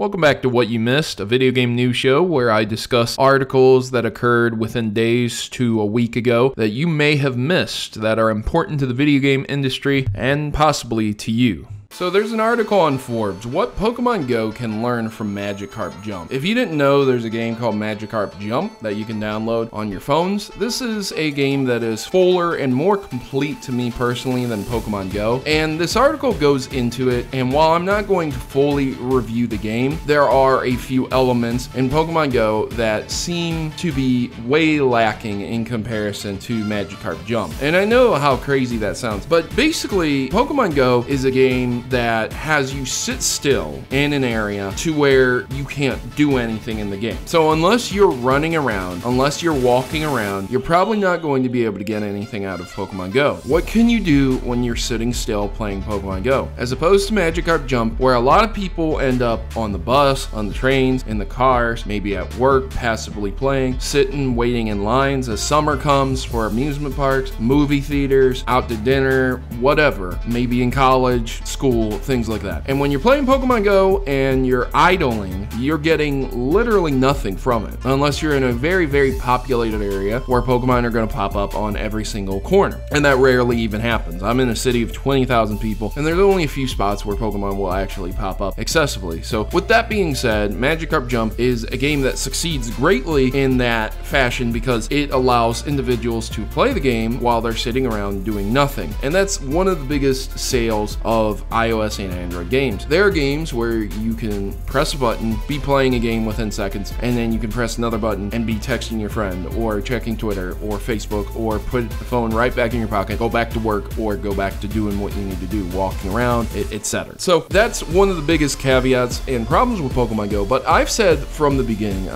Welcome back to What You Missed, a video game news show where I discuss articles that occurred within days to a week ago that you may have missed that are important to the video game industry and possibly to you. So there's an article on Forbes, what Pokemon Go can learn from Magikarp Jump. If you didn't know, there's a game called Magikarp Jump that you can download on your phones. This is a game that is fuller and more complete to me personally than Pokemon Go. And this article goes into it, and while I'm not going to fully review the game, there are a few elements in Pokemon Go that seem to be way lacking in comparison to Magikarp Jump. And I know how crazy that sounds, but basically Pokemon Go is a game that has you sit still in an area to where you can't do anything in the game. So unless you're running around, unless you're walking around, you're probably not going to be able to get anything out of Pokemon Go. What can you do when you're sitting still playing Pokemon Go? As opposed to Magikarp Jump, where a lot of people end up on the bus, on the trains, in the cars, maybe at work, passively playing, sitting, waiting in lines as summer comes for amusement parks, movie theaters, out to dinner, whatever, maybe in college, school, things like that. And when you're playing Pokemon Go and you're idling, you're getting literally nothing from it, unless you're in a very, very populated area where Pokemon are going to pop up on every single corner. And that rarely even happens. I'm in a city of 20,000 people, and there's only a few spots where Pokemon will actually pop up accessibly. So with that being said, Magikarp Jump is a game that succeeds greatly in that fashion because it allows individuals to play the game while they're sitting around doing nothing. And that's one of the biggest sales of iOS and Android games. There are games where you can press a button, be playing a game within seconds, and then you can press another button and be texting your friend or checking Twitter or Facebook or put the phone right back in your pocket, go back to work or go back to doing what you need to do, walking around, etc. So that's one of the biggest caveats and problems with Pokemon Go. But I've said from the beginning,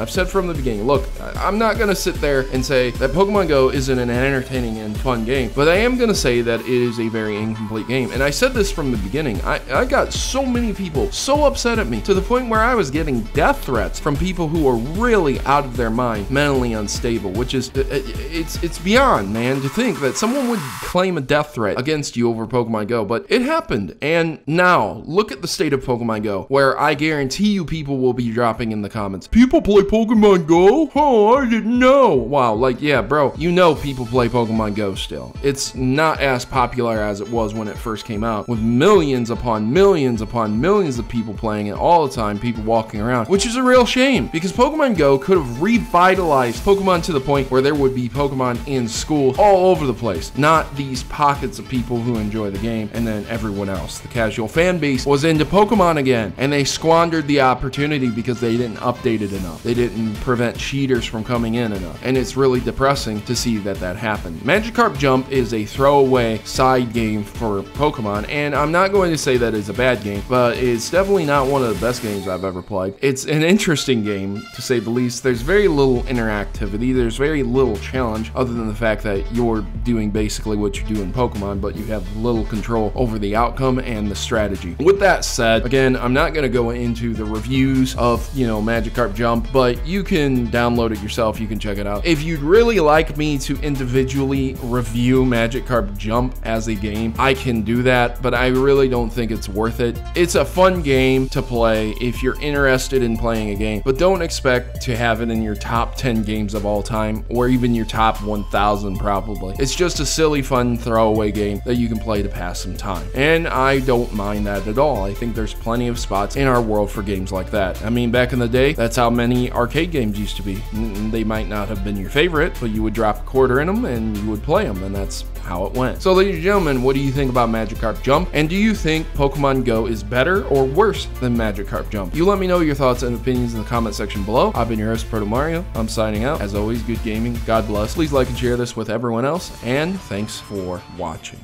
look, I'm not going to sit there and say that Pokemon Go isn't an entertaining and fun game, but I am going to say that it is a very incomplete game. And I said this from the beginning. I got so many people so upset at me to the point where I was getting death threats from people who are really out of their mind, mentally unstable, which is, it's beyond, man, to think that someone would claim a death threat against you over Pokemon Go, but it happened. And now, look at the state of Pokemon Go, where I guarantee you people will be dropping in the comments, people play Pokemon Go? Oh, I didn't know. Wow, like, yeah, bro, you know people play Pokemon Go still. It's not as popular as it was when it first came out, with millions upon millions of people playing it all the time, people walking around, which is a real shame because Pokemon Go could have revitalized Pokemon to the point where there would be Pokemon in school all over the place, not these pockets of people who enjoy the game and then everyone else. The casual fan base was into Pokemon again, and they squandered the opportunity because they didn't update it enough. They didn't prevent cheaters from coming in enough, and it's really depressing to see that happened. Magikarp Jump is a throwaway side game for Pokemon, and I'm not going to say that it's a bad game, but it's definitely not one of the best games I've ever played. It's an interesting game, to say the least. There's very little interactivity. There's very little challenge, other than the fact that you're doing basically what you do in Pokemon, but you have little control over the outcome and the strategy. With that said, again, I'm not going to go into the reviews of, Magikarp Jump, but you can download it yourself. You can check it out. If you'd really like me to individually review Magikarp Jump as a game, I can do that, but I really don't think it's worth it. It's a fun game to play if you're interested in playing a game, but don't expect to have it in your top 10 games of all time or even your top 1,000 probably. It's just a silly, fun throwaway game that you can play to pass some time, and I don't mind that at all. I think there's plenty of spots in our world for games like that. I mean, back in the day, that's how many arcade games used to be. They might not have been your favorite, but you would drop a quarter in them and you would play them, and that's how it went. So ladies and gentlemen, what do you think about Magikarp Jump? And do you think Pokemon Go is better or worse than Magikarp Jump? You let me know your thoughts and opinions in the comment section below. I've been your host, Protomario. I'm signing out. As always, good gaming. God bless. Please like and share this with everyone else, and thanks for watching.